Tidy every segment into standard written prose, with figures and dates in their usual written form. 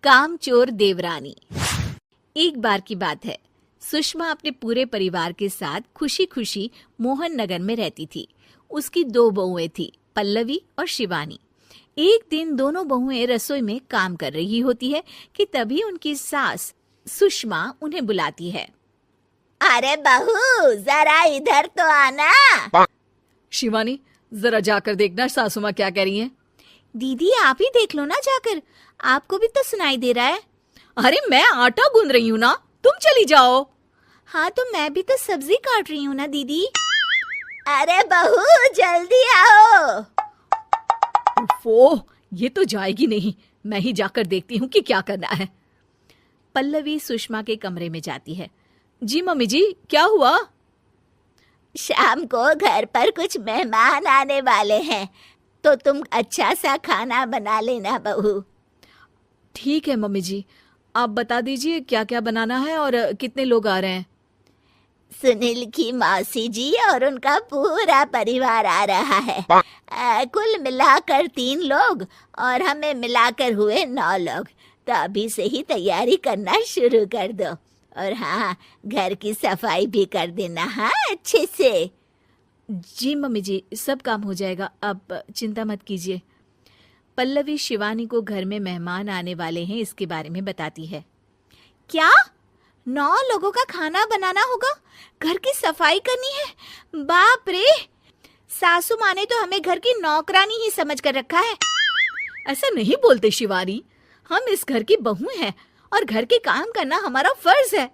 कामचोर देवरानी। एक बार की बात है, सुषमा अपने पूरे परिवार के साथ खुशी खुशी मोहन नगर में रहती थी। उसकी 2 बहुएं थी, पल्लवी और शिवानी। एक दिन दोनों बहुएं रसोई में काम कर रही होती है कि तभी उनकी सास सुषमा उन्हें बुलाती है। अरे बहू, जरा इधर तो आना। शिवानी, जरा जाकर देखना सासू माँ क्या कह रही हैं। दीदी, आप ही देख लो ना जाकर, आपको भी तो सुनाई दे रहा है। अरे मैं आटा गूंद रही हूँ ना, तुम चली जाओ। हाँ, तो मैं भी तो सब्जी काट रही हूँ ना दीदी। अरे बहू, जल्दी आओ। ओह, ये तो जाएगी नहीं, मैं ही जाकर देखती हूँ कि क्या करना है। पल्लवी सुषमा के कमरे में जाती है। जी मम्मी जी, क्या हुआ? शाम को घर पर कुछ मेहमान आने वाले हैं, तो तुम अच्छा सा खाना बना लेना बहू। ठीक है मम्मी जी, आप बता दीजिए क्या क्या बनाना है और कितने लोग आ रहे हैं। सुनील की मौसी जी और उनका पूरा परिवार आ रहा है। कुल मिलाकर 3 लोग और हमें मिलाकर हुए 9 लोग। तो अभी से ही तैयारी करना शुरू कर दो। और हाँ, घर की सफाई भी कर देना, हाँ, अच्छे से। जी मम्मी जी, सब काम हो जाएगा, आप चिंता मत कीजिए। पल्लवी शिवानी को घर में मेहमान आने वाले हैं इसके बारे में बताती है। क्या? 9 लोगों का खाना बनाना होगा, घर की सफाई करनी है? बाप रे, सासू माँ ने तो हमें घर की नौकरानी ही समझ कर रखा है। ऐसा नहीं बोलते शिवानी, हम इस घर की बहू हैं और घर के काम करना हमारा फर्ज है।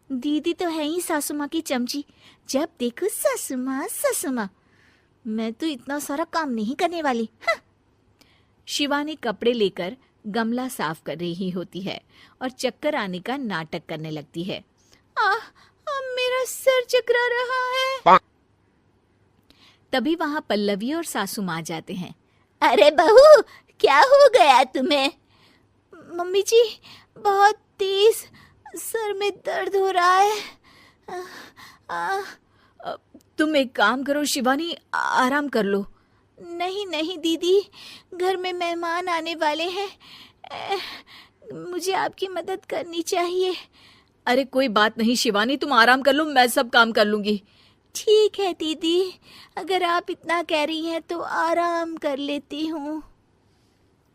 दीदी तो है ही सासू माँ की चमची, जब देखो सासू माँ सासू माँ। मैं तो इतना सारा काम नहीं करने वाली। शिवानी कपड़े लेकर गमला साफ कर रही होती है और चक्कर आने का नाटक करने लगती है। मेरा सर चकरा रहा है। तभी वहां पल्लवी और सासू माँ जाते हैं। अरे बहू, क्या हो गया तुम्हें? मम्मी जी, बहुत तेज सर में दर्द हो रहा है। तुम एक काम करो शिवानी, आराम कर लो। नहीं नहीं दीदी, घर में मेहमान आने वाले हैं, मुझे आपकी मदद करनी चाहिए। अरे कोई बात नहीं शिवानी, तुम आराम कर लो, मैं सब काम कर लूंगी। ठीक है दीदी, अगर आप इतना कह रही हैं तो आराम कर लेती हूँ।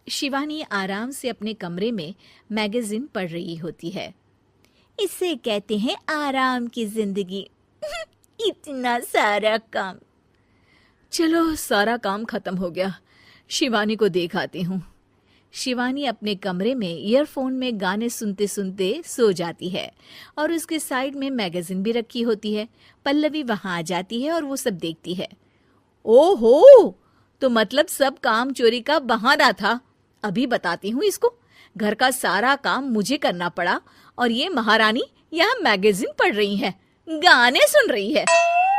शिवानी आराम से अपने कमरे में मैगजीन पढ़ रही होती है। इसे कहते हैं आराम की जिंदगी। इतना सारा काम। चलो, सारा काम खत्म हो गया, शिवानी को देख आती हूँ। शिवानी अपने कमरे में ईयरफोन में गाने सुनते सुनते सो जाती है और उसके साइड में मैगजीन भी रखी होती है। पल्लवी वहां आ जाती है और वो सब देखती है। ओहो, तो मतलब सब काम चोरी का बहाना था। अभी बताती हूँ इसको। घर का सारा काम मुझे करना पड़ा और ये महारानी यहाँ मैगजीन पढ़ रही है, गाने सुन रही है।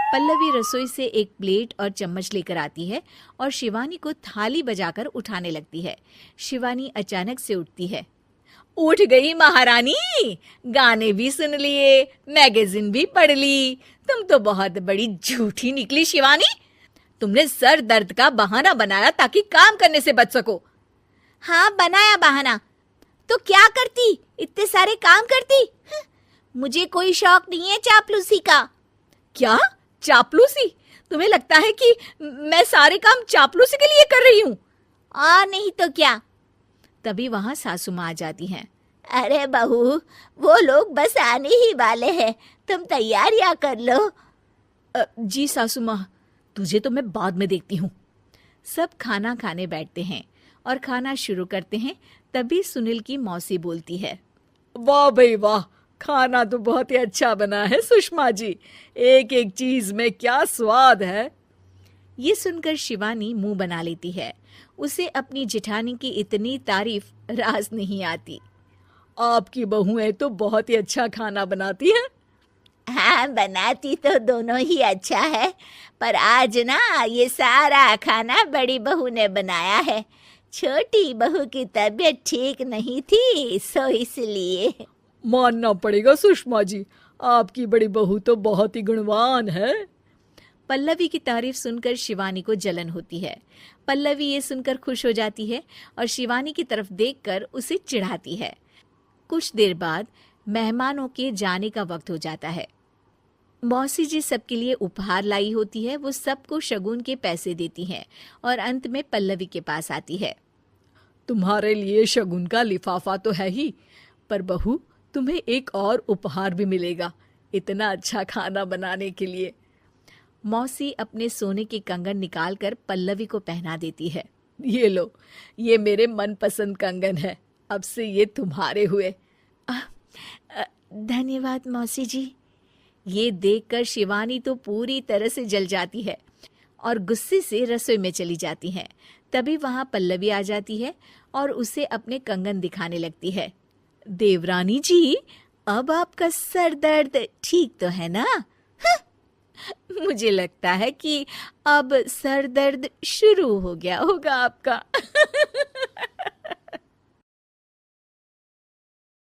पल्लवी रसोई से एक प्लेट और चम्मच लेकर आती है और शिवानी को थाली बजाकर उठाने लगती है। शिवानी अचानक से उठती है। उठ गई महारानी, गाने भी सुन लिए, मैगजीन भी पढ़ ली। तुम तो बहुत बड़ी झूठी निकली शिवानी। तुमने सर दर्द का बहाना बनाया ताकि काम करने से बच सको। हाँ, बनाया बहाना, तो क्या करती, इतने सारे काम करती। मुझे कोई शौक नहीं है चापलूसी का। क्या चापलूसी? तुम्हें लगता है कि मैं सारे काम चापलूसी के लिए कर रही हूँ? और नहीं तो क्या। तभी वहां सासू माँ आ जाती हैं। अरे बहू, वो लोग बस आने ही वाले हैं, तुम तैयारियां कर लो। जी सासू माँ, तुझे तो मैं बाद में देखती हूँ। सब खाना खाने बैठते हैं और खाना शुरू करते हैं। तभी सुनील की मौसी बोलती है। वाह भाई वाह, खाना तो बहुत ही अच्छा बना है सुषमा जी, एक एक चीज में क्या स्वाद है। ये सुनकर शिवानी मुंह बना लेती है। उसे अपनी जेठानी की इतनी तारीफ रास नहीं आती। आपकी बहुएं तो बहुत ही अच्छा खाना बनाती हैं। हाँ, बनाती तो दोनों ही अच्छा है, पर आज ना ये सारा खाना बड़ी बहू ने बनाया है। छोटी बहू की तबीयत ठीक नहीं थी, सो इसलिए। मानना पड़ेगा सुषमा जी, आपकी बड़ी बहू तो बहुत ही गुणवान है। पल्लवी की तारीफ सुनकर शिवानी को जलन होती है। पल्लवी ये सुनकर खुश हो जाती है और शिवानी की तरफ देखकर उसे चिढ़ाती है। कुछ देर बाद मेहमानों के जाने का वक्त हो जाता है। मौसी जी सबके लिए उपहार लाई होती है। वो सबको शगुन के पैसे देती हैं और अंत में पल्लवी के पास आती है। तुम्हारे लिए शगुन का लिफाफा तो है ही, पर बहू तुम्हें एक और उपहार भी मिलेगा इतना अच्छा खाना बनाने के लिए। मौसी अपने सोने के कंगन निकालकर पल्लवी को पहना देती है। ये लो, ये मेरे मनपसंद कंगन है, अब से ये तुम्हारे हुए। धन्यवाद मौसी जी। ये देखकर शिवानी तो पूरी तरह से जल जाती है और गुस्से से रसोई में चली जाती है। तभी वहां पल्लवी आ जाती है और उसे अपने कंगन दिखाने लगती है। देवरानी जी, अब आपका सर दर्द ठीक तो है ना? मुझे लगता है कि अब सर दर्द शुरू हो गया होगा आपका।